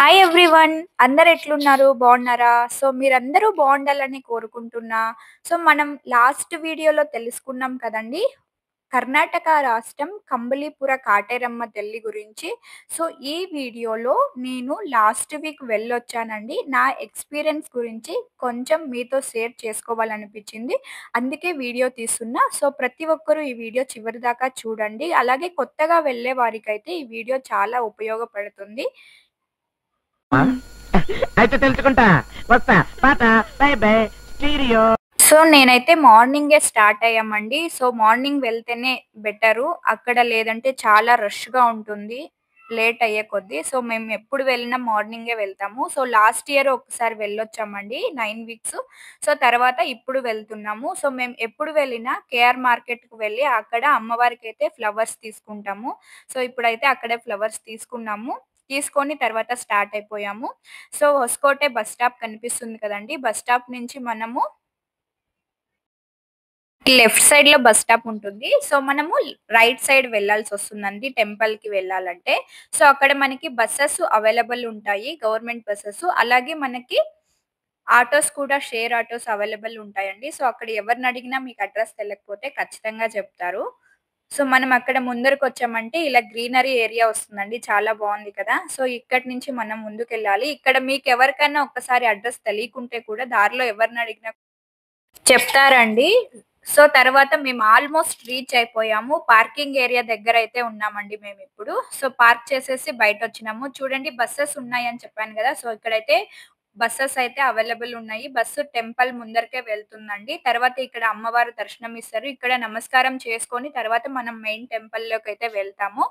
Hi everyone. అందరు ఎట్లున్నారు? బాగున్నారా? సో, మీరందరూ బాగుండాలని కోరుకుంటున్నా. సో, మనం లాస్ట్ వీడియోలో తెలుసుకున్నాం కదండీ! కర్ణాటక రాష్ట్రం కంబళీపుర కాటేరమ్మ తల్లి గురించి. సో, ఈ వీడియోలో నేను లాస్ట్ వీక్ వెళ్ళొచ్చానండి. నా ఎక్స్‌పీరియన్స్ గురించి కొంచెం మీతో షేర్ చేసుకోవాలనిపించింది. అందుకే వీడియో తీస్తున్నా. సో, ప్రతి ఒక్కరు ఈ వీడియో చివరిదాకా చూడండి. అలాగే కొత్తగా వెళ్ళే వారికైతే ఈ వీడియో చాలా ఉపయోగపడుతుంది. అయితే తెలుసుకుంటా వస్తా పాట బై బై స్టీరియో. సో, నేనైతే మార్నింగే స్టార్ట్ అయ్యామండి. సో, మార్నింగ్ వెళ్తేనే బెటరు. అక్కడ లేదంటే చాలా రష్‌గా ఉంటుంది. లేట్ అయ్యే కొద్దీ. సో, మేము ఎప్పుడు వెళ్ళినా మార్నింగే వెళ్తాము. సో, లాస్ట్ ఇయర్ ఒకసారి వెళ్ళొచ్చామండి 9 వీక్స్. సో, తర్వాత ఇప్పుడు వెళ్తున్నాము. సో, మేము ఎప్పుడు వెళ్ళినా కేఆర్ మార్కెట్‌కి వెళ్ళి అక్కడ అమ్మవారికైతే ఫ్లవర్స్ తీసుకుంటాము. సో, ఇప్పుడైతే అక్కడే ఫ్లవర్స్ తీసుకున్నాము. తీసుకొని తర్వాత స్టార్ట్ అయిపోయాము. సో, హొసకోటె బస్ స్టాప్ కనిపిస్తుంది కదండీ! బస్ స్టాప్ నుంచి మనము లెఫ్ట్ సైడ్‌లో బస్ స్టాప్ ఉంటుంది. సో, మనము రైట్ సైడ్ వెళ్ళాల్సొస్తుందండి టెంపుల్‌కి వెళ్ళాలంటే. సో, అక్కడ మనకి బసెస్ అవైలబుల్ ఉంటాయి. Government buses. అలాగే మనకి ఆటోస్ కూడా షేర్ ఆటోస్ అవైలబుల్ ఉంటాయండి. సో, అక్కడ ఎవరినడిగినా మీకు అడ్రెస్ తెలవకపోతే ఖచ్చితంగా చెప్తారు. సో, మనం అక్కడ ముందరకొచ్చామంటే ఇలా గ్రీనరీ ఏరియా వస్తుందండి. చాలా బావుంది కదా! సో, ఇక్కడి నుంచి మనం ముందుకెళ్ళాలి. ఇక్కడ మీకెవరికైనా ఒక్కసారి అడ్రెస్ తెలీకుంటే కూడా దారిలో ఎవరినడిగినా చెప్తారండి. సో, తర్వాత మేము ఆల్‌మోస్ట్ రీచ్ అయిపోయాము. పార్కింగ్ ఏరియా దగ్గరైతే ఉన్నామండి మేమిప్పుడు. సో, పార్క్ చేసేసి బయటొచ్చినాము. చూడండి బసెస్ ఉన్నాయని చెప్పాను గదా! సో, ఇక్కడైతే బసెస్ అయితే అవైలబుల్ ఉన్నాయి. బస్సు టెంపుల్ ముందరికే వెళ్తుందండి. తర్వాత ఇక్కడ అమ్మవారు దర్శనం ఇస్తారు. ఇక్కడ నమస్కారం చేసుకొని తర్వాత మనం మెయిన్ టెంపుల్‌లోకైతే వెళ్తాము.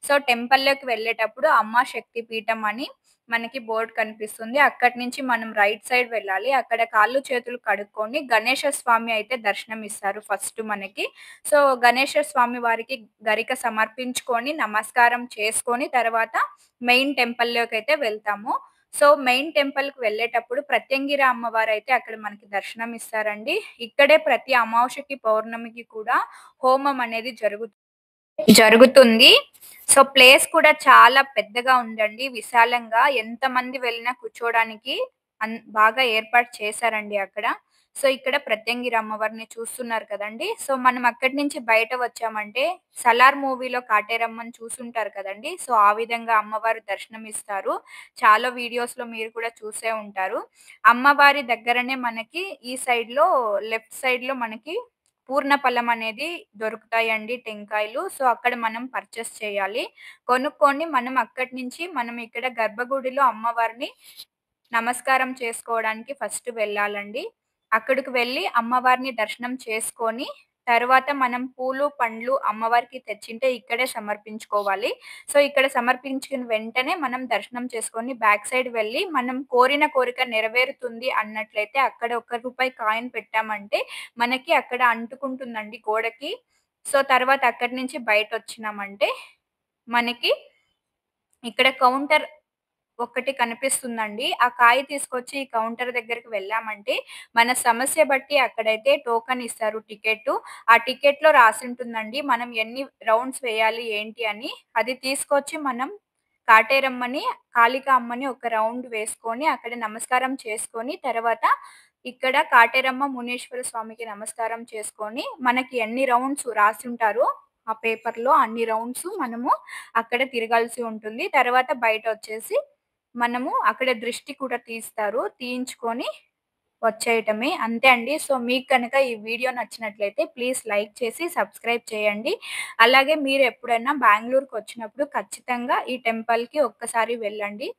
సో, టెంపుల్‌లోకి వెళ్ళేటప్పుడు అమ్మ శక్తి పీఠం అని మనకి బోర్డ్ కనిపిస్తుంది. అక్కడి నుంచి మనం రైట్ సైడ్ వెళ్ళాలి. అక్కడ కాళ్ళు, చేతులు కడుక్కొని గణేష స్వామి అయితే దర్శనం ఇస్తారు ఫస్ట్ మనకి. సో, గణేష స్వామి వారికి గరిక సమర్పించుకొని, నమస్కారం చేసుకొని తర్వాత మెయిన్ టెంపుల్‌లోకైతే వెళ్తాము. సో, మెయిన్ టెంపుల్‌కి వెళ్ళేటప్పుడు ప్రత్యంగిర అమ్మవారైతే అక్కడ మనకి దర్శనం ఇస్తారండి. ఇక్కడే ప్రతి అమావాస్యకి, పౌర్ణమికి కూడా హోమం అనేది జరుగుతుంది. సో, ప్లేస్ కూడా చాలా పెద్దగా ఉందండి. విశాలంగా ఎంతమంది వెళ్ళినా కూర్చోవడానికి బాగా ఏర్పాటు చేశారండి అక్కడ. సో, ఇక్కడ ప్రత్యంగిరి అమ్మవారిని చూస్తున్నారు కదండీ! సో, మనం అక్కడి నుంచి బయట వచ్చామంటే 'సలార్' మూవీలో కాటేరమ్మని చూసుంటారు కదండీ! సో, ఆ విధంగా అమ్మవారు దర్శనమిస్తారు. చాలా వీడియోస్‌లో మీరు కూడా చూసే ఉంటారు. అమ్మవారి దగ్గరనే మనకి ఈ సైడ్‌లో లెఫ్ట్ సైడ్‌లో మనకి పూర్ణఫలం అనేది దొరుకుతాయండి టెంకాయలు. సో, అక్కడ మనం పర్చేస్ చేయాలి. కొనుక్కొని మనం అక్కడి నుంచి మనం ఇక్కడ గర్భగుడిలో అమ్మవారిని నమస్కారం చేసుకోవడానికి ఫస్ట్ వెళ్ళాలండి. అక్కడికి వెళ్లి అమ్మవారిని దర్శనం చేసుకొని, తర్వాత మనం పూలు, పండ్లు అమ్మవారికి తెచ్చింటే ఇక్కడే సమర్పించుకోవాలి. సో, ఇక్కడ సమర్పించిన వెంటనే మనం దర్శనం చేసుకొని బ్యాక్ సైడ్ వెళ్లి మనం కోరిన కోరిక నెరవేరుతుంది అన్నట్లయితే అక్కడ రూ. 1 కాయిన్ పెట్టామంటే మనకి అక్కడ అంటుకుంటుందండి గోడకి. సో, తర్వాత అక్కడి నుంచి బయటొచ్చినామంటే మనకి ఇక్కడ కౌంటర్ ఒకటి కనిపిస్తుందండి. ఆ కాయ తీసుకొచ్చి ఈ కౌంటర్ దగ్గరికి వెళ్ళామంటే, మన సమస్య బట్టి అక్కడైతే టోకెన్ ఇస్తారు టికెట్టు. ఆ టికెట్‌లో రాసుంటుందండి. మనం ఎన్ని రౌండ్స్ వేయాలి ఏంటి అని. అది తీసుకొచ్చి మనం కాటేరమ్మని, కాళికా అమ్మని ఒక రౌండ్ వేసుకొని, అక్కడ నమస్కారం చేసుకొని, తర్వాత ఇక్కడ కాటేరమ్మ, మునీశ్వర స్వామికి నమస్కారం చేసుకొని, మనకి ఎన్ని రౌండ్స్ రాసుంటారో ఆ పేపర్‌లో అన్ని రౌండ్స్ మనము అక్కడ తిరగాల్సి ఉంటుంది. తర్వాత బయటొచ్చేసి మనము అక్కడ దృష్టి కూడా తీస్తారు. తీయించుకొని వచ్చేయటమే. అంతే అండి. సో, మీకు గనక ఈ వీడియో నచ్చినట్లయితే ప్లీజ్ లైక్ చేసి సబ్స్క్రైబ్ చేయండి. అలాగే మీరు ఎప్పుడైనా బెంగుళూరుకొచ్చినప్పుడు ఖచ్చితంగా ఈ టెంపుల్‌కి ఒక్కసారి వెళ్ళండి.